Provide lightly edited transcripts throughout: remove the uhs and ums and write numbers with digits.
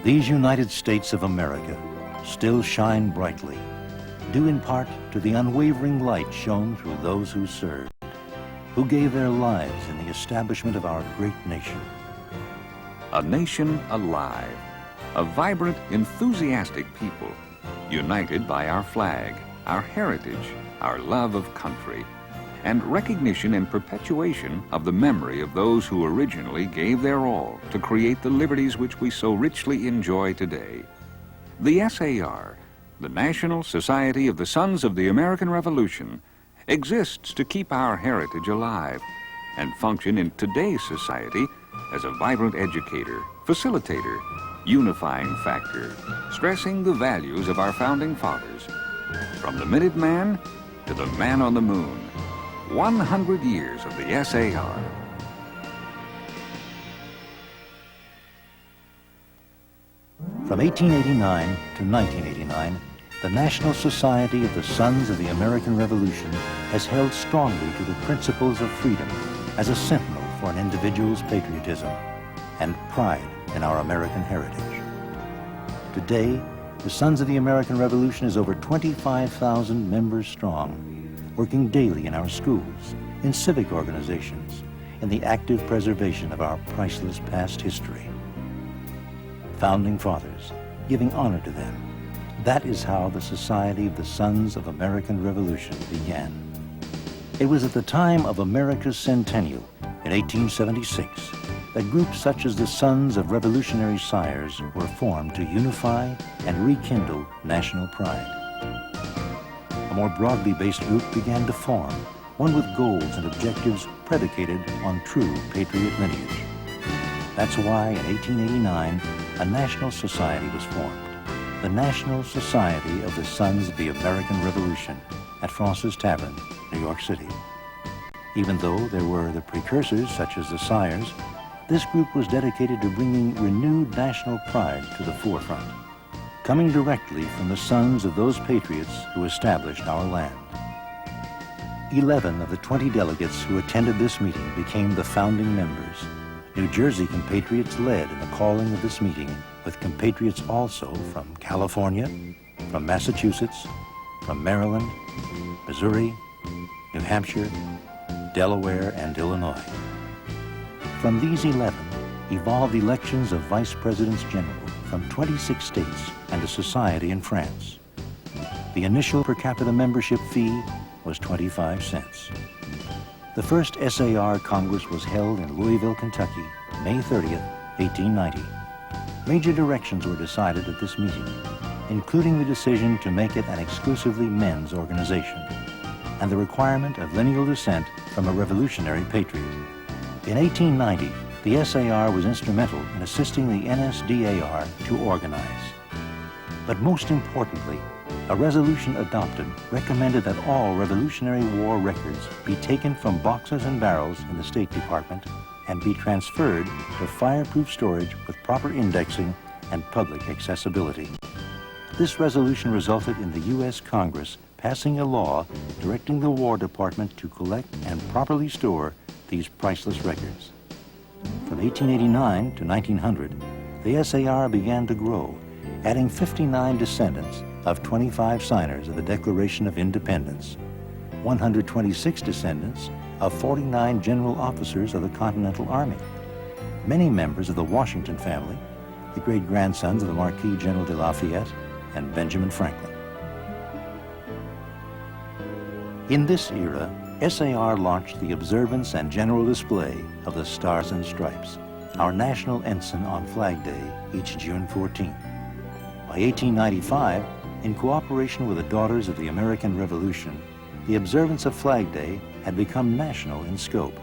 These United States of America still shine brightly, due in part to the unwavering light shone through those who served, who gave their lives in the establishment of our great nation. A nation alive, a vibrant, enthusiastic people, united by our flag, our heritage, our love of country, and recognition and perpetuation of the memory of those who originally gave their all to create the liberties which we so richly enjoy today. The SAR, the National Society of the Sons of the American Revolution, exists to keep our heritage alive and function in today's society as a vibrant educator, facilitator, unifying factor, stressing the values of our founding fathers. From the Minuteman to the man on the moon, 100 years of the SAR. From 1889 to 1989, the National Society of the Sons of the American Revolution has held strongly to the principles of freedom as a sentinel for an individual's patriotism and pride in our American heritage. Today, the Sons of the American Revolution is over 25,000 members strong, working daily in our schools, in civic organizations, in the active preservation of our priceless past history. Founding Fathers, giving honor to them. That is how the Society of the Sons of American Revolution began. It was at the time of America's Centennial in 1876 that groups such as the Sons of Revolutionary Sires were formed to unify and rekindle national pride. A more broadly based group began to form, one with goals and objectives predicated on true patriot lineage. That's why in 1889, a national society was formed, the National Society of the Sons of the American Revolution at Frost's Tavern, New York City. Even though there were the precursors such as the Sires, this group was dedicated to bringing renewed national pride to the forefront, coming directly from the sons of those patriots who established our land. 11 of the 20 delegates who attended this meeting became the founding members. New Jersey compatriots led in the calling of this meeting, with compatriots also from California, from Massachusetts, from Maryland, Missouri, New Hampshire, Delaware, and Illinois. From these 11 evolved elections of vice presidents general from 26 states and a society in France. The initial per capita membership fee was 25 cents. The first SAR Congress was held in Louisville, Kentucky, May 30th, 1890. Major directions were decided at this meeting, including the decision to make it an exclusively men's organization and the requirement of lineal descent from a revolutionary patriot. In 1890, the SAR was instrumental in assisting the NSDAR to organize. But most importantly, a resolution adopted recommended that all Revolutionary War records be taken from boxes and barrels in the State Department and be transferred to fireproof storage with proper indexing and public accessibility. This resolution resulted in the U.S. Congress passing a law directing the War Department to collect and properly store these priceless records. From 1889 to 1900, the SAR began to grow, adding 59 descendants of 25 signers of the Declaration of Independence, 126 descendants of 49 general officers of the Continental Army, many members of the Washington family, the great-grandsons of the Marquis General de Lafayette and Benjamin Franklin. In this era, SAR launched the observance and general display of the Stars and Stripes, our national ensign on Flag Day, each June 14th. By 1895, in cooperation with the Daughters of the American Revolution, the observance of Flag Day had become national in scope,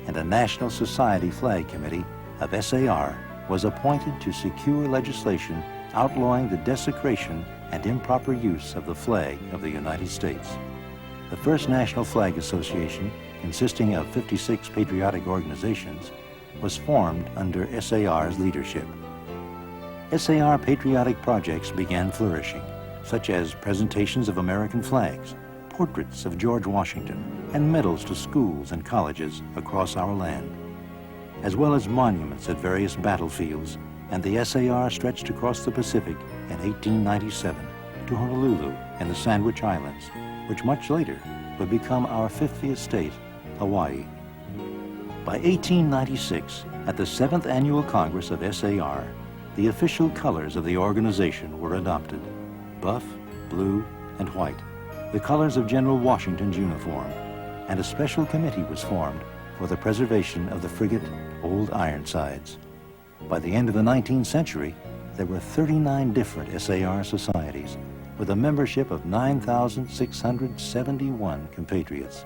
and a National Society Flag Committee of SAR was appointed to secure legislation outlawing the desecration and improper use of the flag of the United States. The first National Flag Association, consisting of 56 patriotic organizations, was formed under SAR's leadership. SAR patriotic projects began flourishing, such as presentations of American flags, portraits of George Washington, and medals to schools and colleges across our land, as well as monuments at various battlefields and the SAR stretched across the Pacific in 1897 to Honolulu and the Sandwich Islands, which much later would become our 50th state, Hawaii. By 1896, at the 7th Annual Congress of SAR, the official colors of the organization were adopted: buff, blue, and white, the colors of General Washington's uniform, and a special committee was formed for the preservation of the frigate Old Ironsides. By the end of the 19th century, there were 39 different SAR societies with a membership of 9,671 compatriots.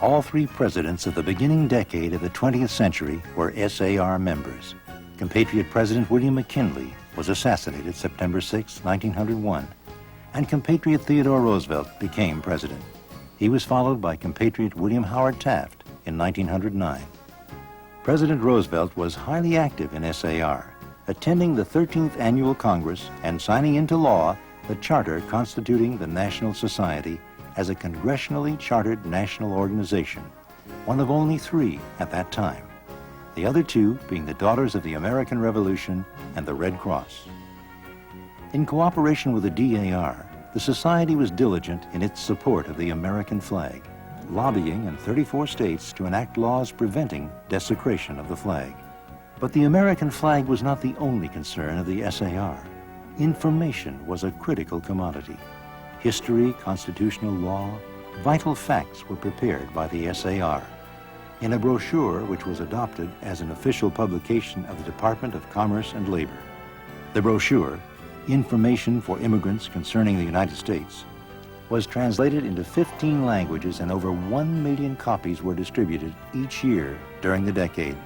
All three presidents of the beginning decade of the 20th century were SAR members. Compatriot President William McKinley was assassinated September 6, 1901, and compatriot Theodore Roosevelt became president. He was followed by compatriot William Howard Taft in 1909. President Roosevelt was highly active in SAR, attending the 13th Annual Congress and signing into law the charter constituting the National Society as a congressionally chartered national organization, one of only 3 at that time, the other 2 being the Daughters of the American Revolution and the Red Cross. In cooperation with the DAR, the Society was diligent in its support of the American flag, lobbying in 34 states to enact laws preventing desecration of the flag. But the American flag was not the only concern of the SAR. Information was a critical commodity. History, constitutional law, vital facts were prepared by the SAR in a brochure which was adopted as an official publication of the Department of Commerce and Labor. The brochure, Information for Immigrants Concerning the United States, was translated into 15 languages and over 1 million copies were distributed each year during the decade.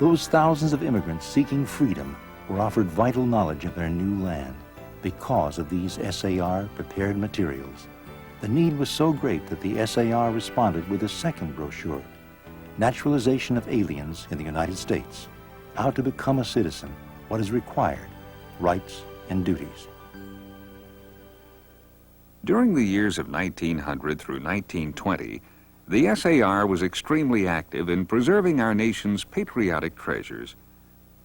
Those thousands of immigrants seeking freedom were offered vital knowledge of their new land because of these SAR prepared materials. The need was so great that the SAR responded with a second brochure, Naturalization of Aliens in the United States, How to Become a Citizen, What is Required, Rights and Duties. During the years of 1900 through 1920, the SAR was extremely active in preserving our nation's patriotic treasures.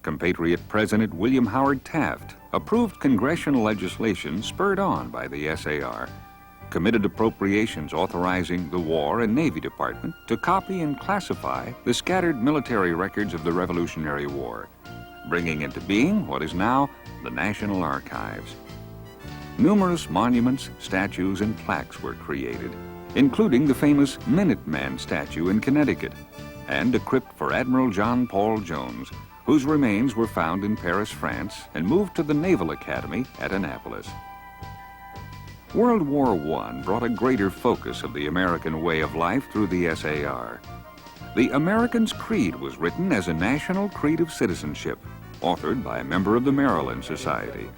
Compatriot President William Howard Taft approved congressional legislation spurred on by the SAR, committed appropriations authorizing the War and Navy Department to copy and classify the scattered military records of the Revolutionary War, bringing into being what is now the National Archives. Numerous monuments, statues, and plaques were created, including the famous Minuteman statue in Connecticut, and a crypt for Admiral John Paul Jones, whose remains were found in Paris, France, and moved to the Naval Academy at Annapolis. World War I brought a greater focus of the American way of life through the SAR. The American's Creed was written as a national creed of citizenship, authored by a member of the Maryland Society.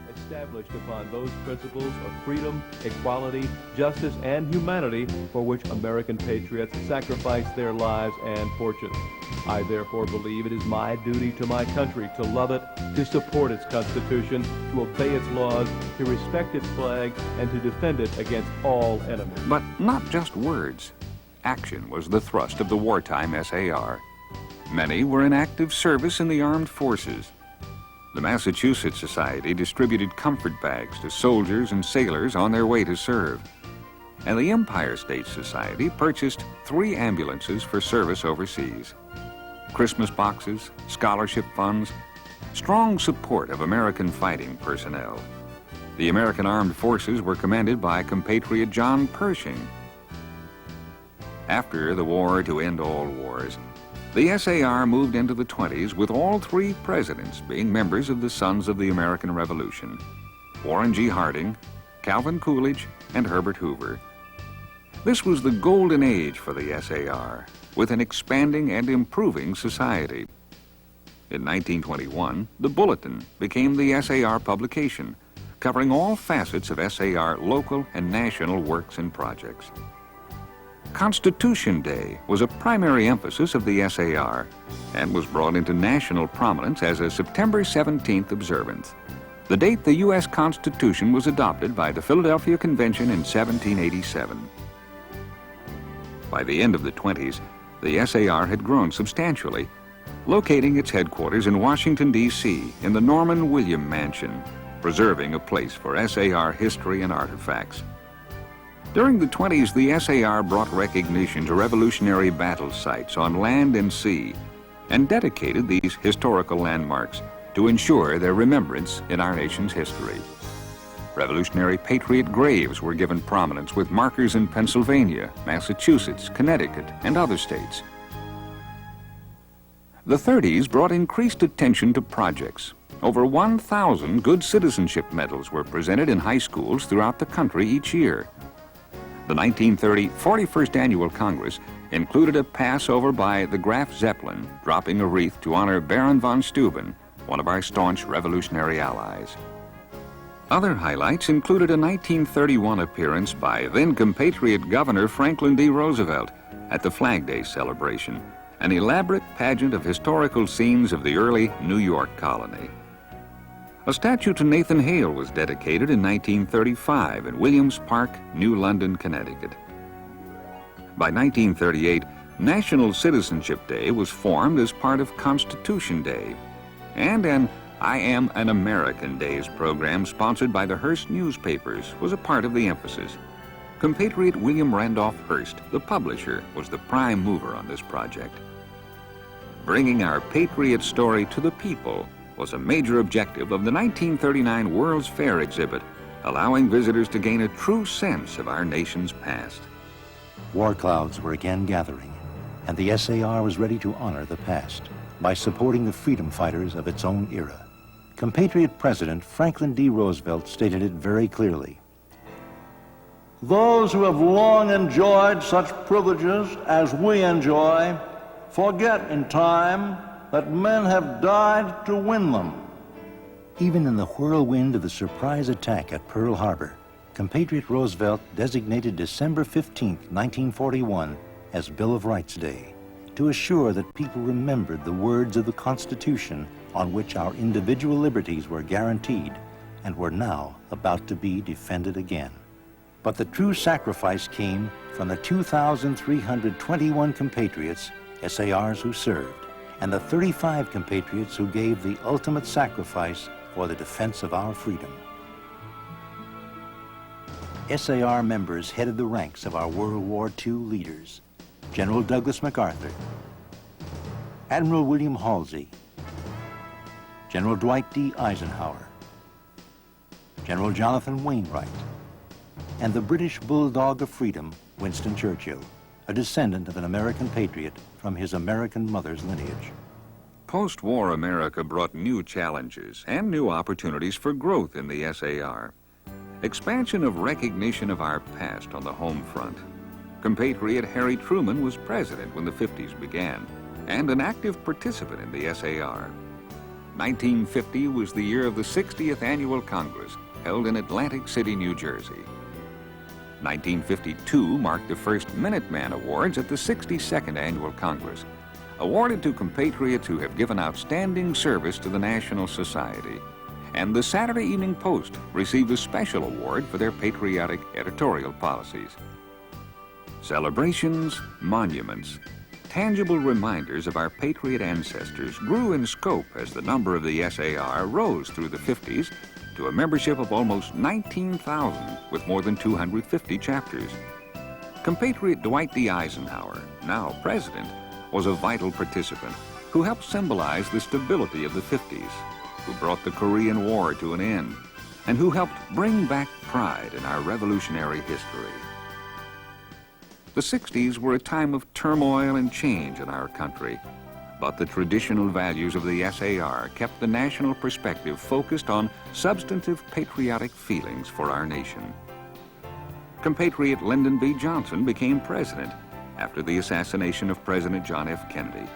Established upon those principles of freedom, equality, justice, and humanity for which American patriots sacrificed their lives and fortunes. I therefore believe it is my duty to my country to love it, to support its Constitution, to obey its laws, to respect its flag, and to defend it against all enemies. But not just words. Action was the thrust of the wartime SAR. Many were in active service in the armed forces. The Massachusetts Society distributed comfort bags to soldiers and sailors on their way to serve. And the Empire State Society purchased 3 ambulances for service overseas. Christmas boxes, scholarship funds, strong support of American fighting personnel. The American Armed Forces were commanded by compatriot John Pershing. After the war to end all wars, the SAR moved into the 20s with all 3 presidents being members of the Sons of the American Revolution: Warren G. Harding, Calvin Coolidge, and Herbert Hoover. This was the golden age for the SAR, with an expanding and improving society. In 1921, the Bulletin became the SAR publication, covering all facets of SAR local and national works and projects. Constitution Day was a primary emphasis of the SAR and was brought into national prominence as a September 17th observance, the date the U.S. Constitution was adopted by the Philadelphia Convention in 1787. By the end of the 20s, the SAR had grown substantially, locating its headquarters in Washington, D.C., in the Norman William Mansion, preserving a place for SAR history and artifacts. During the 20s, the SAR brought recognition to revolutionary battle sites on land and sea and dedicated these historical landmarks to ensure their remembrance in our nation's history. Revolutionary Patriot graves were given prominence with markers in Pennsylvania, Massachusetts, Connecticut, and other states. The 30s brought increased attention to projects. Over 1,000 Good Citizenship Medals were presented in high schools throughout the country each year. The 1930 41st Annual Congress included a Passover by the Graf Zeppelin, dropping a wreath to honor Baron von Steuben, one of our staunch revolutionary allies. Other highlights included a 1931 appearance by then-compatriot Governor Franklin D. Roosevelt at the Flag Day celebration, an elaborate pageant of historical scenes of the early New York colony. A statue to Nathan Hale was dedicated in 1935 in Williams Park, New London, Connecticut. By 1938, National Citizenship Day was formed as part of Constitution Day, and an I Am an American Days program sponsored by the Hearst newspapers was a part of the emphasis. Compatriot William Randolph Hearst, the publisher, was the prime mover on this project. Bringing our patriot story to the people was a major objective of the 1939 World's Fair exhibit, allowing visitors to gain a true sense of our nation's past. War clouds were again gathering, and the SAR was ready to honor the past by supporting the freedom fighters of its own era. Compatriot President Franklin D. Roosevelt stated it very clearly. Those who have long enjoyed such privileges as we enjoy forget in time that men have died to win them. Even in the whirlwind of the surprise attack at Pearl Harbor, Compatriot Roosevelt designated December 15, 1941 as Bill of Rights Day to assure that people remembered the words of the Constitution on which our individual liberties were guaranteed and were now about to be defended again. But the true sacrifice came from the 2,321 compatriots, SARs who served, and the 35 compatriots who gave the ultimate sacrifice for the defense of our freedom. SAR members headed the ranks of our World War II leaders: General Douglas MacArthur, Admiral William Halsey, General Dwight D. Eisenhower, General Jonathan Wainwright, and the British Bulldog of Freedom, Winston Churchill, a descendant of an American patriot from his American mother's lineage. Post-war America brought new challenges and new opportunities for growth in the SAR. Expansion of recognition of our past on the home front. Compatriot Harry Truman was president when the 50s began and an active participant in the SAR. 1950 was the year of the 60th Annual Congress, held in Atlantic City, New Jersey. 1952 marked the first Minuteman Awards at the 62nd Annual Congress, awarded to compatriots who have given outstanding service to the National Society. And the Saturday Evening Post received a special award for their patriotic editorial policies. Celebrations, monuments, tangible reminders of our patriot ancestors grew in scope as the number of the SAR rose through the 50s to a membership of almost 19,000 with more than 250 chapters. Compatriot Dwight D. Eisenhower, now president, was a vital participant who helped symbolize the stability of the 50s, who brought the Korean War to an end, and who helped bring back pride in our revolutionary history. The 60s were a time of turmoil and change in our country, but the traditional values of the SAR kept the national perspective focused on substantive patriotic feelings for our nation. Compatriot Lyndon B. Johnson became president after the assassination of President John F. Kennedy,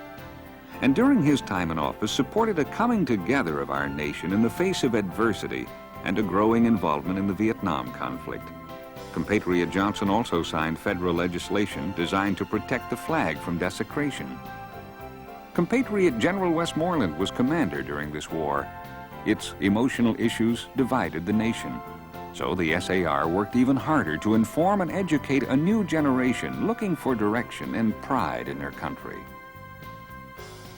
and during his time in office supported a coming together of our nation in the face of adversity and a growing involvement in the Vietnam conflict. Compatriot Johnson also signed federal legislation designed to protect the flag from desecration. Compatriot General Westmoreland was commander during this war. Its emotional issues divided the nation. So the SAR worked even harder to inform and educate a new generation looking for direction and pride in their country.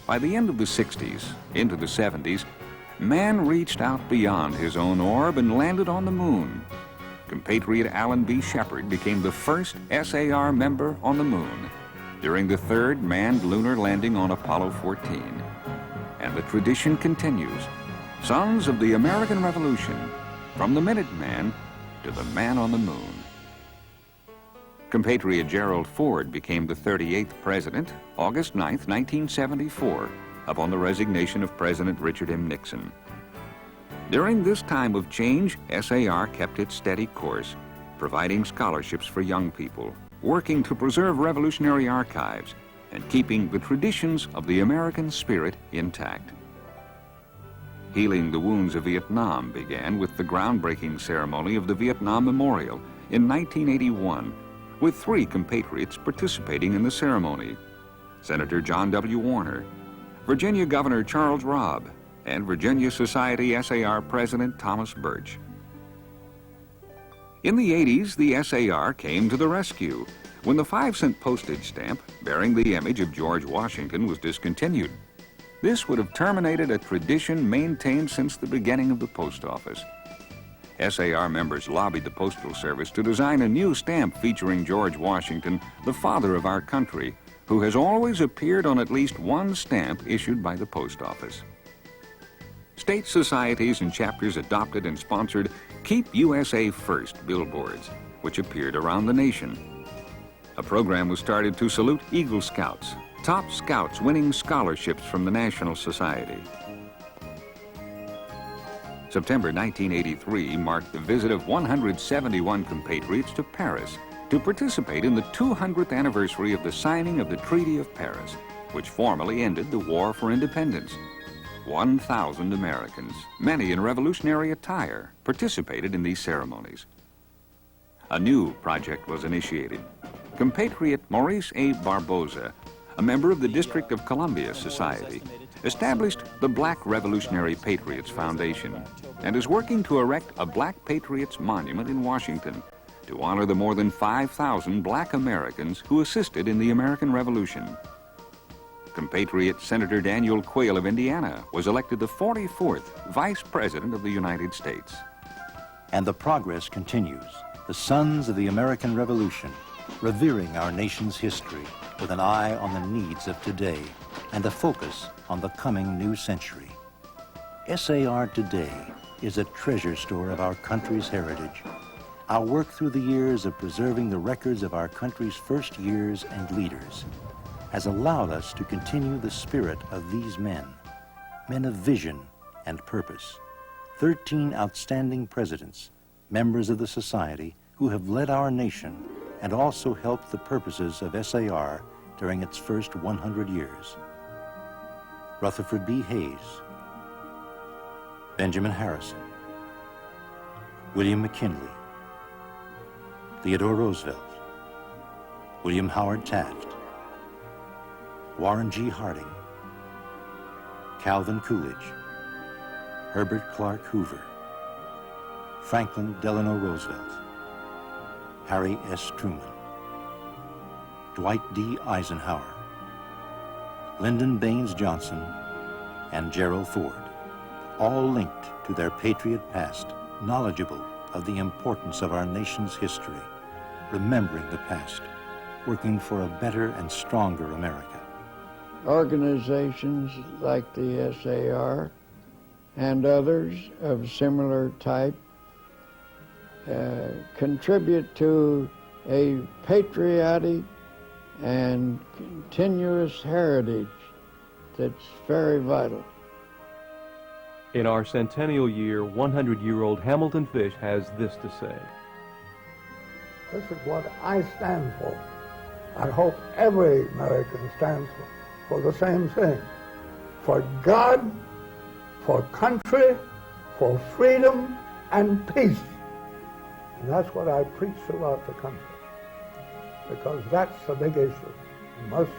By the end of the 60s, into the 70s, man reached out beyond his own orb and landed on the moon. Compatriot Alan B. Shepard became the first SAR member on the moon during the third manned lunar landing on Apollo 14. And the tradition continues. Sons of the American Revolution, from the Minuteman to the man on the moon. Compatriot Gerald Ford became the 38th president, August 9, 1974, upon the resignation of President Richard M. Nixon. During this time of change, SAR kept its steady course, providing scholarships for young people, working to preserve revolutionary archives, and keeping the traditions of the American spirit intact. Healing the wounds of Vietnam began with the groundbreaking ceremony of the Vietnam Memorial in 1981, with 3 compatriots participating in the ceremony: Senator John W. Warner, Virginia Governor Charles Robb, and Virginia Society SAR President Thomas Birch. In the 80s, the SAR came to the rescue when the 5-cent postage stamp bearing the image of George Washington was discontinued. This would have terminated a tradition maintained since the beginning of the post office. SAR members lobbied the Postal Service to design a new stamp featuring George Washington, the father of our country, who has always appeared on at least one stamp issued by the post office. State societies and chapters adopted and sponsored Keep USA First billboards, which appeared around the nation. A program was started to salute Eagle Scouts, top scouts winning scholarships from the National Society. September 1983 marked the visit of 171 compatriots to Paris to participate in the 200th anniversary of the signing of the Treaty of Paris, which formally ended the War for Independence. 1,000 Americans, many in revolutionary attire, participated in these ceremonies. A new project was initiated. Compatriot Maurice A. Barboza, a member of the District of Columbia Society, established the Black Revolutionary Patriots Foundation and is working to erect a Black Patriots Monument in Washington to honor the more than 5,000 Black Americans who assisted in the American Revolution. Compatriot Senator Daniel Quayle of Indiana was elected the 44th Vice President of the United States. And the progress continues. The sons of the American Revolution, revering our nation's history with an eye on the needs of today and a focus on the coming new century. SAR today is a treasure store of our country's heritage. Our work through the years of preserving the records of our country's first years and leaders has allowed us to continue the spirit of these men of vision and purpose. 13 outstanding presidents, members of the society who have led our nation and also helped the purposes of SAR during its first 100 years. Rutherford B. Hayes, Benjamin Harrison, William McKinley, Theodore Roosevelt, William Howard Taft, Warren G. Harding, Calvin Coolidge, Herbert Clark Hoover, Franklin Delano Roosevelt, Harry S. Truman, Dwight D. Eisenhower, Lyndon Baines Johnson, and Gerald Ford, all linked to their patriot past, knowledgeable of the importance of our nation's history, remembering the past, working for a better and stronger America. Organizations like the SAR and others of similar type contribute to a patriotic and continuous heritage that's very vital. In our centennial year, 100-year-old Hamilton Fish has this to say. This is what I stand for. I hope every American stands for the same thing. For God, for country, for freedom and peace. And that's what I preach throughout the country. Because that's the big issue. You must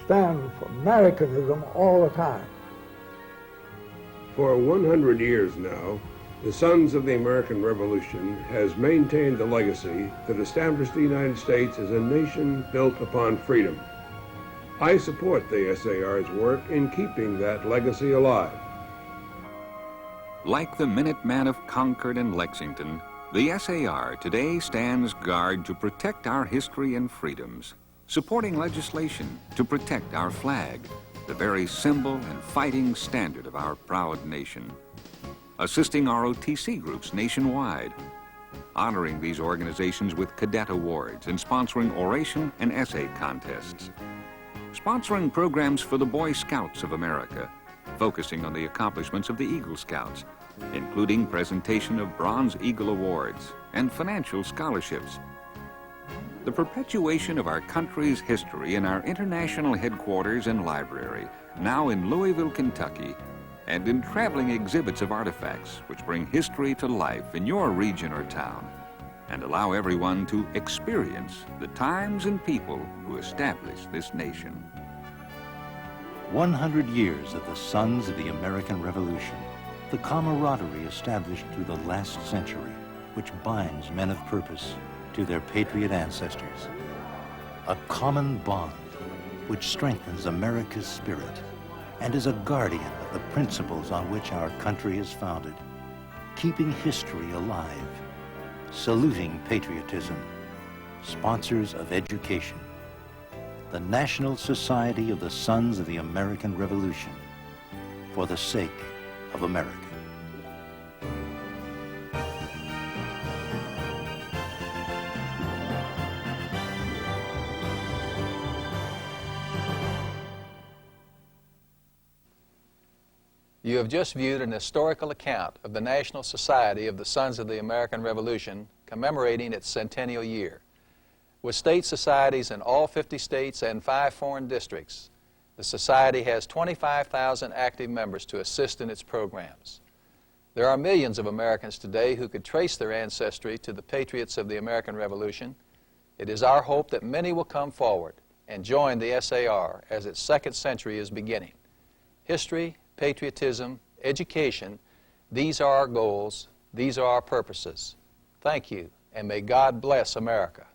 stand for Americanism all the time. For 100 years now, the Sons of the American Revolution has maintained the legacy that established the United States as a nation built upon freedom. I support the SAR's work in keeping that legacy alive. Like the Minuteman of Concord and Lexington, the SAR today stands guard to protect our history and freedoms, supporting legislation to protect our flag, the very symbol and fighting standard of our proud nation, assisting ROTC groups nationwide, honoring these organizations with cadet awards and sponsoring oration and essay contests, sponsoring programs for the Boy Scouts of America, focusing on the accomplishments of the Eagle Scouts, including presentation of Bronze Eagle Awards and financial scholarships. The perpetuation of our country's history in our international headquarters and library, now in Louisville, Kentucky, and in traveling exhibits of artifacts which bring history to life in your region or town and allow everyone to experience the times and people who established this nation. 100 years of the Sons of the American Revolution, the camaraderie established through the last century, which binds men of purpose to their patriot ancestors. A common bond which strengthens America's spirit and is a guardian of the principles on which our country is founded, keeping history alive, saluting patriotism, sponsors of education, the National Society of the Sons of the American Revolution, for the sake of America. You have just viewed an historical account of the National Society of the Sons of the American Revolution commemorating its centennial year. With state societies in all 50 states and 5 foreign districts, the Society has 25,000 active members to assist in its programs. There are millions of Americans today who could trace their ancestry to the patriots of the American Revolution. It is our hope that many will come forward and join the SAR as its second century is beginning. History, patriotism, education, these are our goals, these are our purposes. Thank you, and may God bless America.